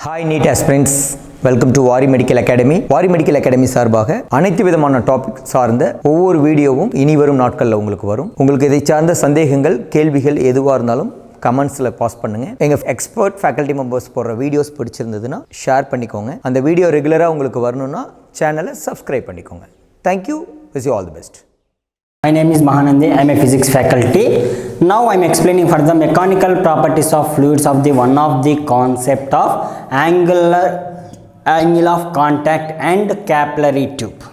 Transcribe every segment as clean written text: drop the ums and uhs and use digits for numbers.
Hi NEET aspirants, welcome to Vaari medical academy. Vaari medical academy சார்பாக அனைத்து விதமான டாபிக் சார்ந்த ஒவ்வொரு வீடியோவும் இனி வரும் நாட்களில் உங்களுக்கு வரும். உங்களுக்கு இதை சார்ந்த சந்தேகங்கள், கேள்விகள் எதுவாக இருந்தாலும் கமெண்ட்ஸில் பாஸ் பண்ணுங்கள். எங்கள் எக்ஸ்பர்ட் ஃபேக்கல்ட்டி மெம்பர்ஸ் போடுற வீடியோஸ் பிடிச்சிருந்ததுன்னா ஷேர் பண்ணிக்கோங்க. அந்த வீடியோ ரெகுலராக உங்களுக்கு வரணும்னா சேனலை சப்ஸ்கிரைப் பண்ணிக்கோங்க. Thank you. Wish you all the best. My name is Mahanandi. I am a physics faculty. Now I am explaining for the mechanical properties of fluids of the one of the concept of angle of contact and capillary tube.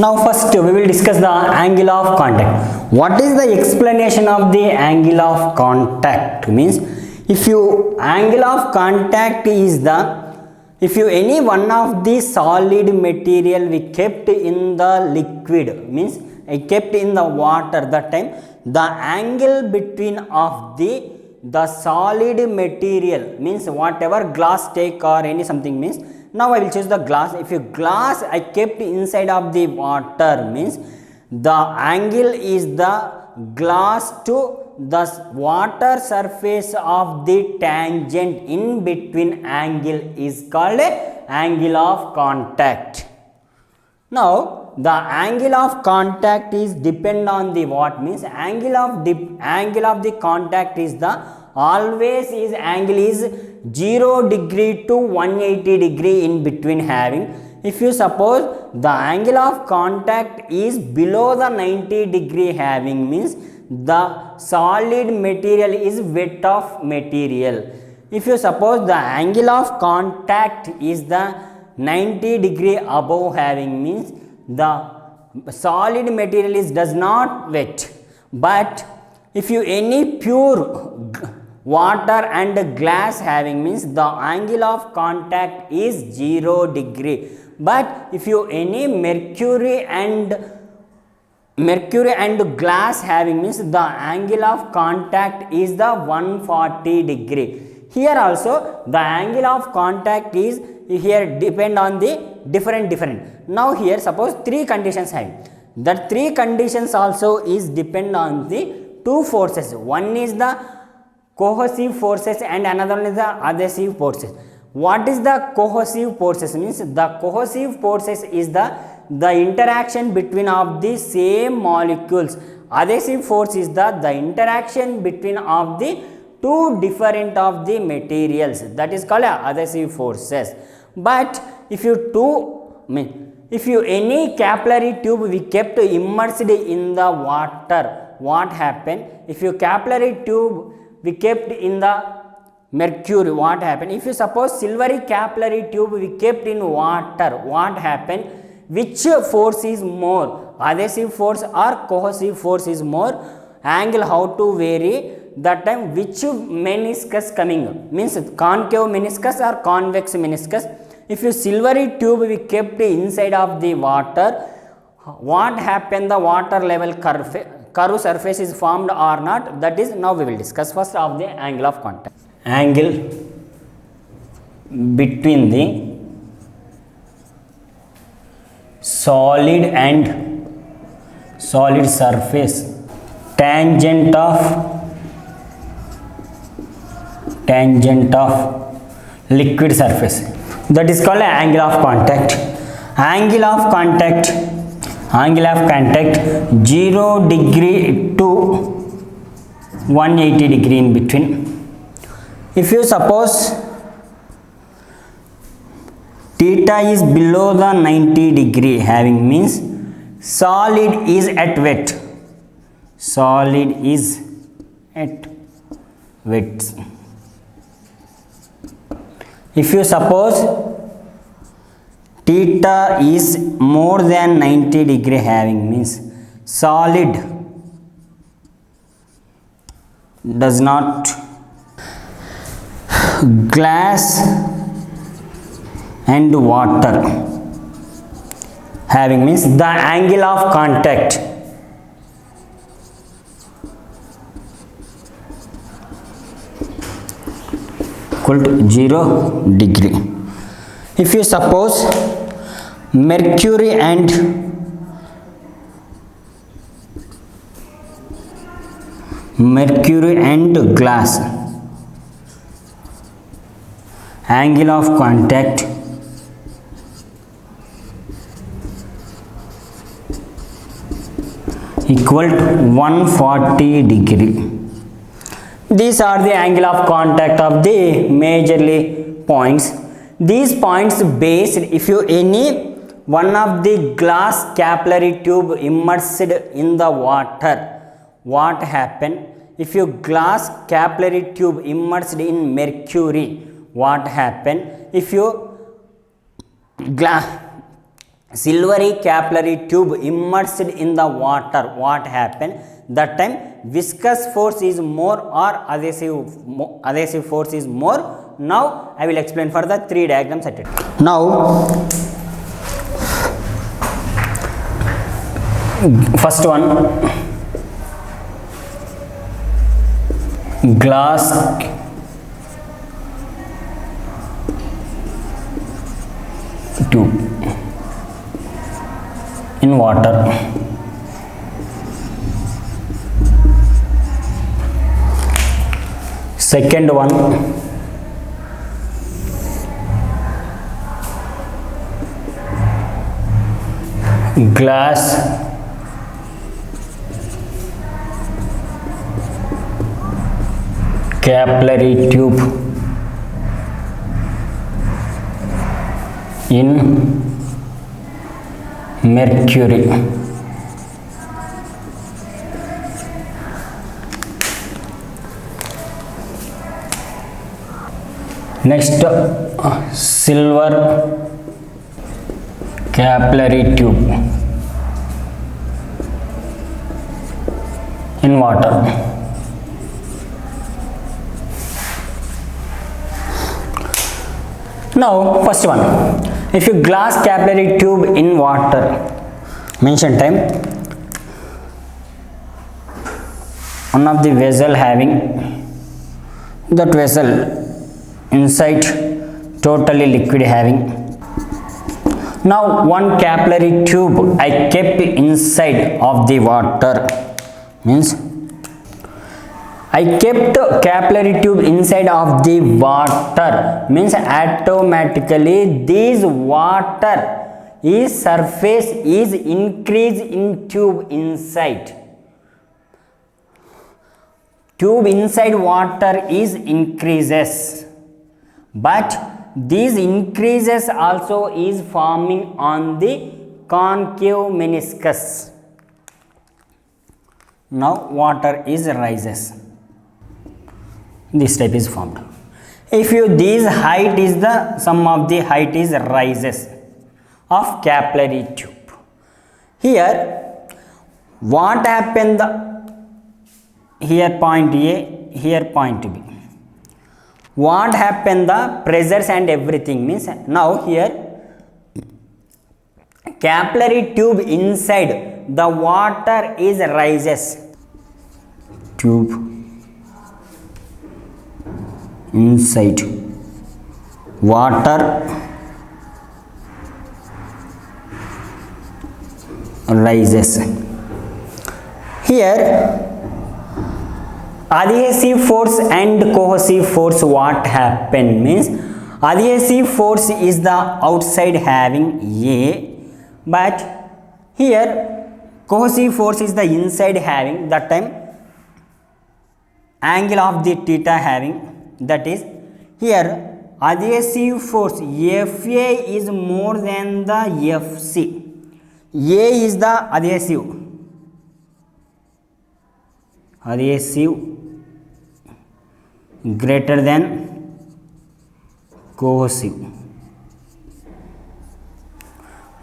Now first we will discuss the angle of contact. What is the explanation of the angle of contact? Means if you angle of contact is the if you any one of the solid material we kept in the liquid, means I kept in the water, that time the angle between of the solid material, means whatever glass take or any something, means now I will choose the glass. If you glass I kept inside of the water, means the angle is the glass to the water surface of the tangent in between angle is called a angle of contact. Now the angle of contact is depend on the what, means angle of the contact is the always is angle is 0 degree to 180 degree in between having. If you suppose the angle of contact is below the 90 degree having, means the solid material is wet of material. If you suppose the angle of contact is the 90 degree above having, means the solid material is does not wet. But if you any pure water and glass having, means the angle of contact is 0 degree. But if you any mercury and glass having, means the angle of contact is the 140 degree. Here also the angle of contact is here depend on the different. Now here suppose three conditions have, that three conditions also is depend on the two forces. One is the cohesive forces and another one is the adhesive forces. What is the cohesive forces? Means the cohesive forces is the interaction between of the same molecules. Adhesive force is the interaction between of the two different of the materials, that is called adhesive forces. But if you any capillary tube we kept immersed in the water, what happened? If you capillary tube we kept in the mercury, what happened? If you suppose silvery capillary tube we kept in water, what happened? Which force is more, adhesive force or cohesive force is more? Angle how to vary? That time which meniscus coming, means concave meniscus or convex meniscus. If you silvery tube we kept inside of the water, what happened? The water level curve surface is formed or not? That is now we will discuss. First of the angle of contact. Angle between the solid and solid surface, tangent of liquid surface, that is called angle of contact. Angle of contact 0 degree to 180 degree in between. If you suppose theta is below the 90 degree having, means solid is at wet. If you suppose theta is more than 90 degree having, means solid does not, glass and water having, means the angle of contact equal to 0 degree. If you suppose mercury and glass angle of contact equal to 140 degree. These are the angle of contact of the majorly points. These points based, if you any one of the glass capillary tube immersed in the water, what happen? If you glass capillary tube immersed in mercury, what happen? If you silvery capillary tube immersed in the water, what happen? That time viscous force is more or adhesive force is more. Now I will explain for the three diagrams at it. Now first one, glass tube in water. Second one, glass capillary tube in mercury. Next, silver capillary tube in water. Now first one, if you glass capillary tube in water, mention time, one of the vessel having that vessel inside totally liquid having. Now one capillary tube I kept inside of the water, means I kept capillary tube inside of the water, means automatically this water is surface is increased in tube inside. Tube inside water is increases, but these increases also is forming on the concave meniscus. Now water is rises. This type is formed. If you this height is the sum of the height is rises of capillary tube. Here what happened? Here point A, here point B. What happened? The pressures and everything means now here capillary tube inside the water is rises. Tube inside water rises. Here adhesive force and cohesive force, what happen means adhesive force is the outside having A, but here cohesive force is the inside having, that time angle of the theta having, that is here adhesive force FA is more than the FC. A is the adhesive greater than cohesive,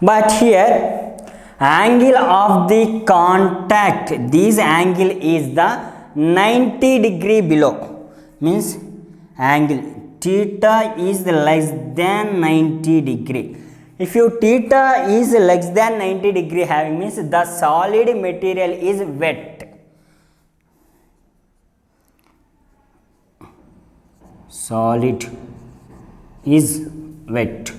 but here angle of the contact, this angle is the 90 degree below, means angle theta is less than 90 degree. If your theta is less than 90 degree having, means the solid material is wet. Solid is wet.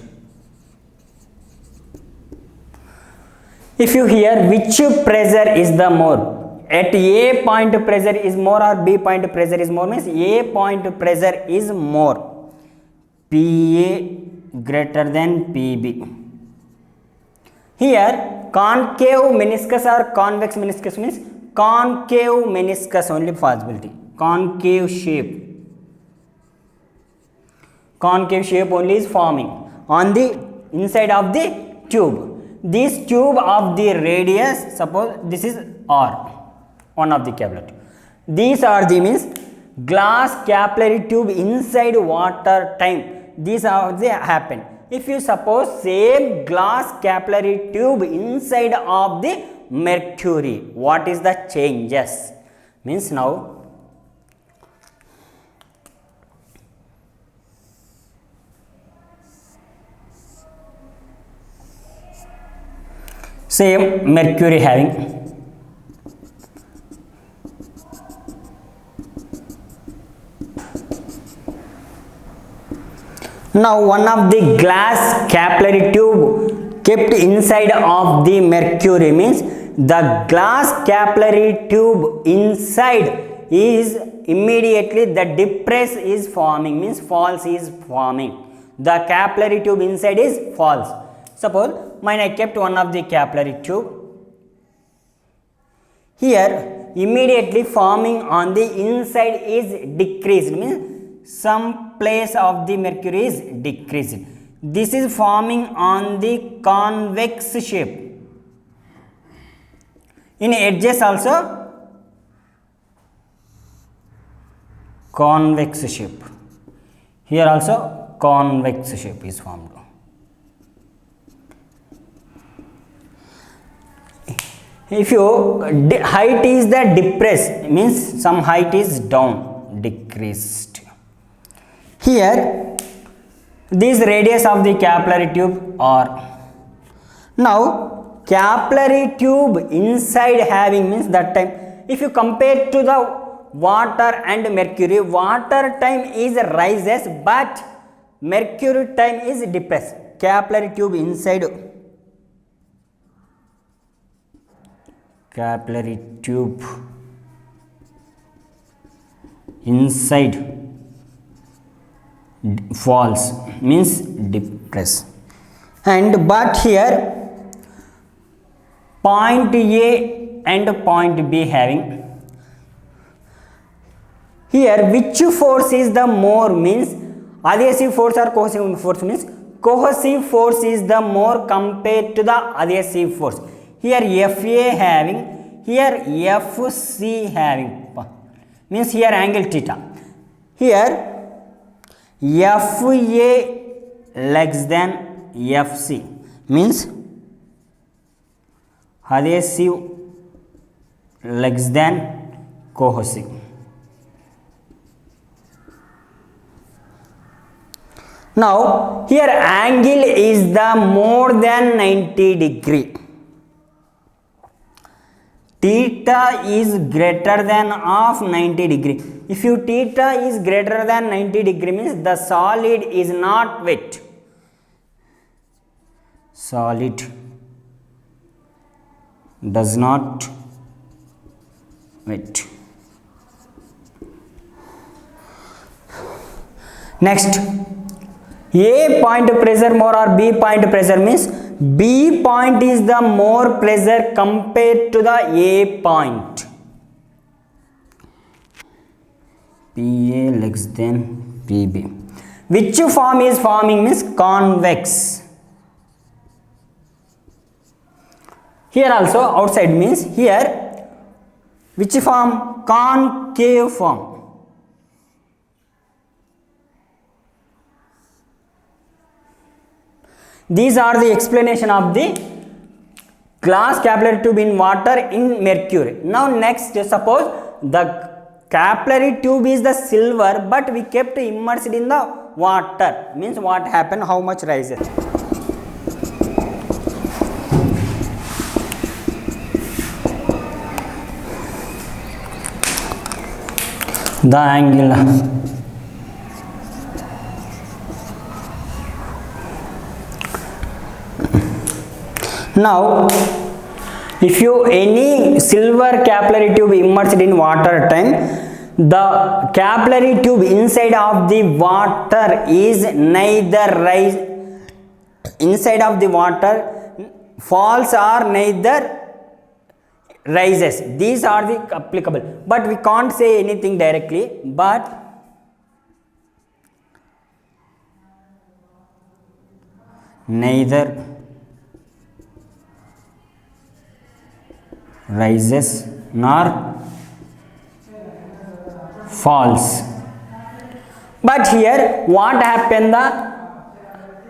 If you hear which pressure is the more, at A point pressure is more or B point pressure is more, means A point pressure is more. PA greater than PB. Here concave meniscus or convex meniscus means concave meniscus only possibility. Concave shape only is forming on the inside of the tube. This tube of the radius, suppose this is R, one of the capillary. These are the means glass capillary tube inside water time. These are the happen. If you suppose same glass capillary tube inside of the mercury, what is the changes? Means now same mercury having now one of the glass capillary tube kept inside of the mercury means the glass capillary tube inside is immediately the depress is forming means false is forming. The capillary tube inside is false. Suppose mine I kept one of the capillary tube. Here immediately forming on the inside is decreased means some place of the mercury is decreased. This is forming on the convex shape. In edges also convex shape. Here also convex shape is formed. If you height is the depressed means some height is down, decreased. Here this radius of the capillary tube R. Now capillary tube inside having means that time if you compare to the water and mercury, water time is rises but mercury time is depressed. Capillary tube inside capillary tube inside falls means depress, and but here point A and point B having. Here which force is the more means adhesive force or cohesive force means cohesive force is the more compared to the adhesive force. Here FA having, here FC having means here angle theta. Here FA less than FC means adhesive less than cohesive. Now here angle is the more than 90 degree. Theta is greater than of 90 degree. If you theta is greater than 90 degree means the solid is not wet. Solid does not wet. Next, A point pressure more or B point pressure means B point is the more pressure compared to the A point. PA less than PB. Which form is forming means convex. Here also outside means here which form? Concave form. These are the explanation of the glass capillary tube in water in mercury. Now next, suppose the capillary tube is the silver but we kept immersed in the water means what happened, how much rises? The angle. Now if you any silver capillary tube immersed in water time, the capillary tube inside of the water is neither rise inside of the water falls or neither rises. These are the applicable, but we can't say anything directly, but neither rises nor falls. But here what happened, the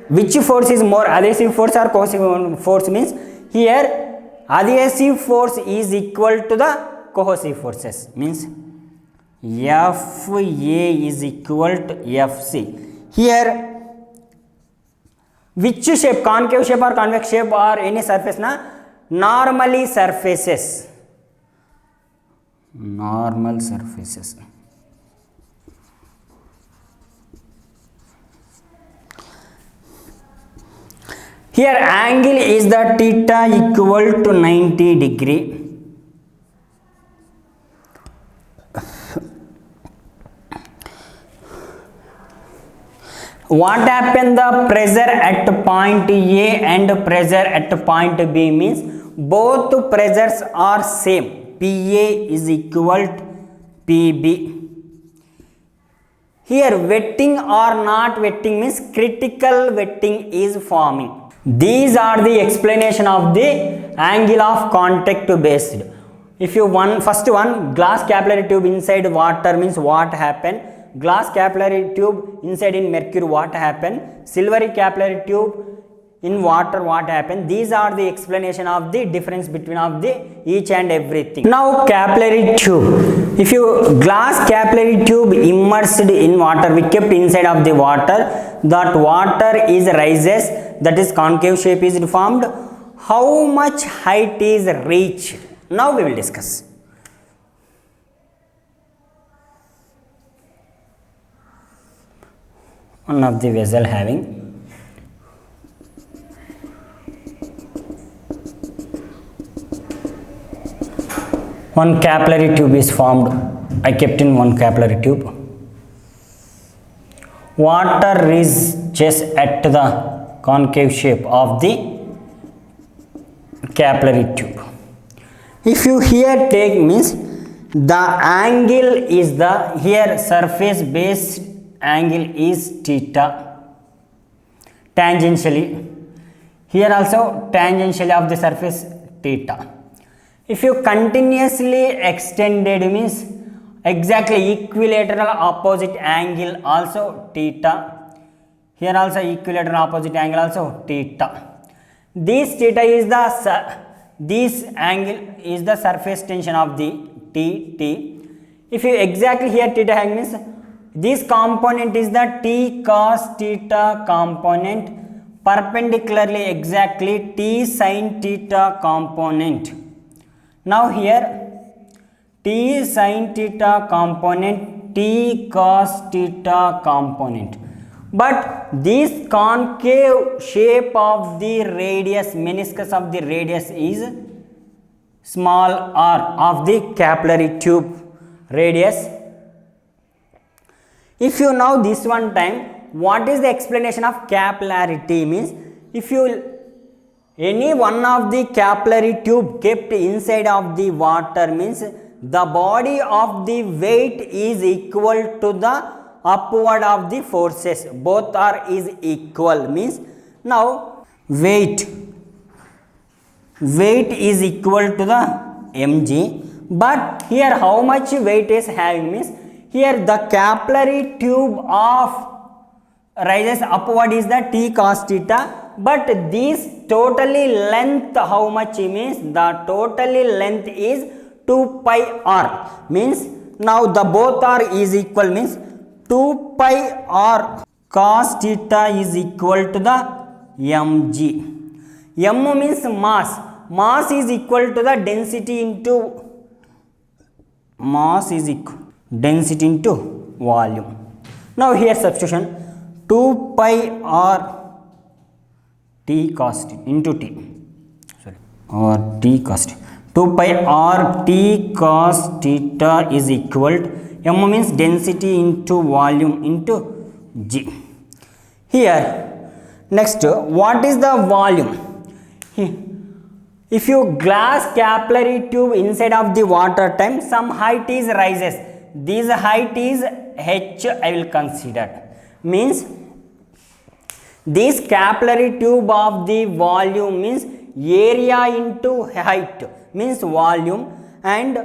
which force is more, adhesive force or cohesive force? Means here adhesive force is equal to the cohesive forces, means FA is equal to FC. Here which shape, concave shape or convex shape or any surface na normally surfaces, normal surfaces. Here angle is the theta equal to 90 degree. What happened, the pressure at point A and pressure at point B means both pressures are same. PA is equal to PB. Here wetting or not wetting means critical wetting is forming. These are the explanation of the angle of contact based. If you first one, glass capillary tube inside water means what happened, glass capillary tube inside in mercury what happened, silvery capillary tube in water what happened. These are the explanation of the difference between of the each and everything. Now capillary tube, if you glass capillary tube immersed in water, we kept inside of the water, that water is rises, that is concave shape is formed. How much height is reached? Now we will discuss. One of the vessel having one capillary tube is formed. I kept in one capillary tube. Water is just at the concave shape of the capillary tube. If you here take means the angle is the, here surface base angle is theta tangentially, here also tangentially of the surface theta. If you continuously extended means exactly equilateral opposite angle also theta, here also equilateral opposite angle also theta. This theta is the this angle is the surface tension of the T. If you exactly here theta angle means this component is the T cos theta component, perpendicularly exactly T sin theta component. Now here T sin theta component, T cos theta component, but this concave shape of the radius, meniscus of the radius is small r of the capillary tube radius. If you know this one time, what is the explanation of capillarity means, if you any one of the capillary tube kept inside of the water means the body of the weight is equal to the upward of the forces, both are is equal means now weight is equal to the mg, but here how much weight is having means here the capillary tube of rises upward is the T cos theta, but this totally length how much means the totally length is 2 pi r means now the both are is equal means 2 pi r cos theta is equal to the mg. M means mass is equal to the density into mass is equal density into volume. Now here substitution 2 pi r T cos t into T, sorry, or T cos t, 2 pi r T cos theta is equal to M means density into volume into G. Here next, what is the volume? If you glass capillary tube inside of the water tank, some height is rises. This height is H I will consider. Means this capillary tube of the volume means area into height means volume, and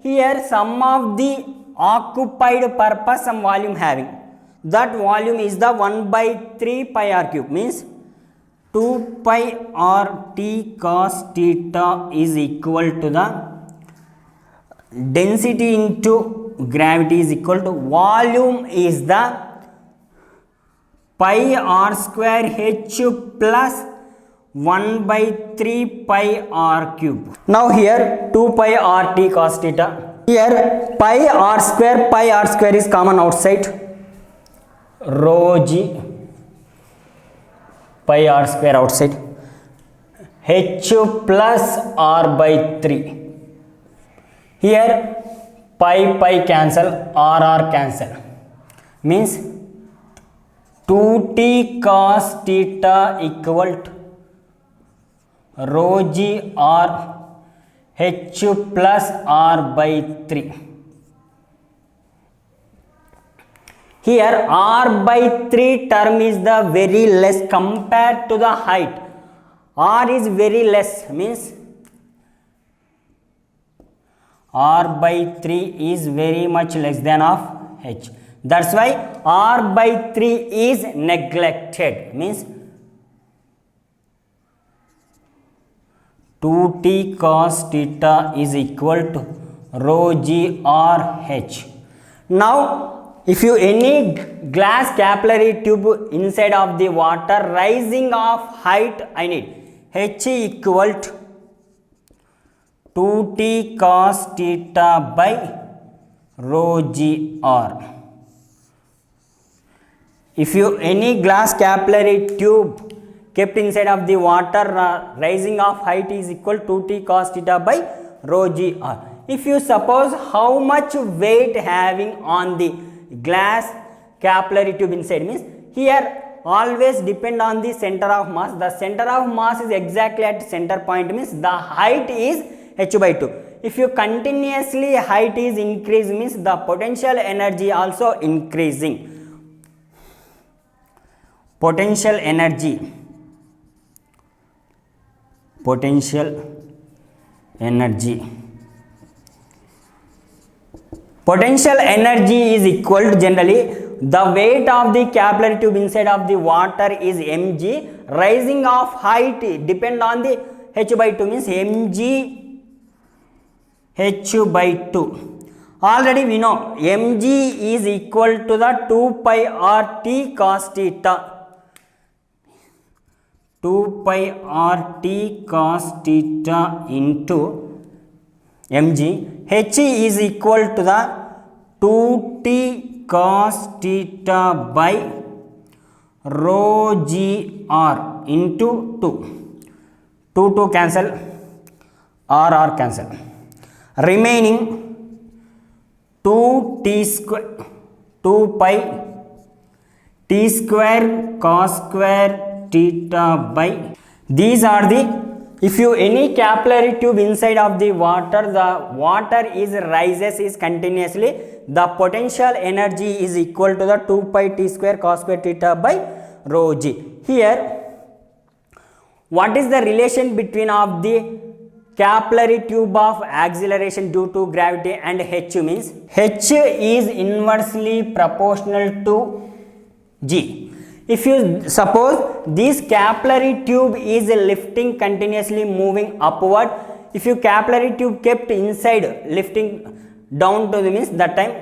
here some of the occupied purpose some volume having, that volume is the 1 by 3 pi r cube, means 2 pi r t cos theta is equal to the density into gravity is equal to volume is the pi r square h plus 1 by 3 pi r cube. Now here 2 pi r t cos theta. Here pi r square is common outside. Rho g pi r square outside. H plus r by 3. Here pi cancel, r cancel. Means 2t cos theta equal to rho g r h plus r by 3. Here r by 3 term is the very less compared to the height. R is very less, means r by 3 is very much less than of h. That's why r by 3 is neglected, means 2t cos theta is equal to rho g r h. Now if you any glass capillary tube inside of the water rising of height, I need h equal to 2t cos theta by rho g r. If you any glass capillary tube kept inside of the water, rising of height is equal to 2t cos theta by rho g r. If you suppose how much weight having on the glass capillary tube inside, means here always depend on the center of mass. The center of mass is exactly at center point, means the height is h by 2. If you continuously height is increased, means the potential energy also increasing. Potential energy is equal to, generally the weight of the capillary tube inside of the water is mg, rising of height depend on the h by 2, means mg h by 2. Already we know mg is equal to the 2 pi r t cos theta. 2 pi r t cos theta into mg. H is equal to the 2t cos theta by rho g r into 2. 2 cancel, r cancel. Remaining 2t square, 2 pi t square cos square theta by, these are the, if you any capillary tube inside of the water, the water is rises is continuously, the potential energy is equal to the 2 pi t square cos square theta by rho g. Here what is the relation between of the capillary tube of acceleration due to gravity and h, means h is inversely proportional to g. If you suppose this capillary tube is lifting continuously moving upward, if you capillary tube kept inside lifting down to the, means that time,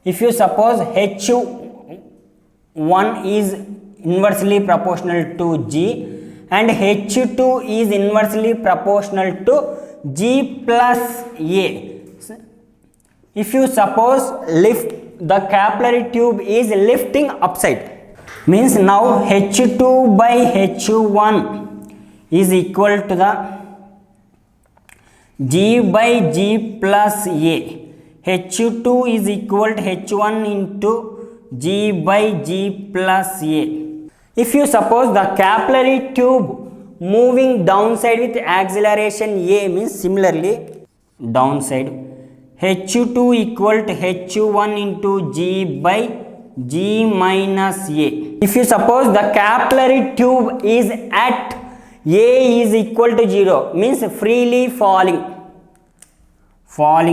if you suppose h1 is inversely proportional to g and h2 is inversely proportional to g plus a. If you suppose lift, the capillary tube is lifting upside, means now h2 by h1 is equal to the g by g plus a. H2 is equal to H1 into G by G plus A. If you suppose the capillary tube moving downside with acceleration A, means similarly downside, H2 equal to H1 into G by G minus A. If you suppose the capillary tube is at A is equal to 0, means freely falling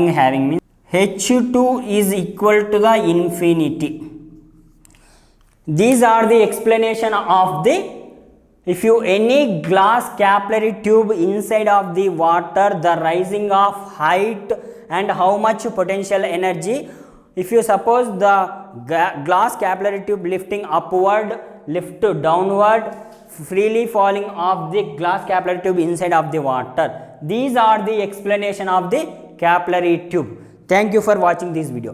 having, means H2 is equal to the infinity. These are the explanation of the, if you any glass capillary tube inside of the water, the rising of height and how much potential energy. If you suppose the glass capillary tube lifting upward, lift to downward, freely falling of the glass capillary tube inside of the water. These are the explanation of the capillary tube. Thank you for watching this video.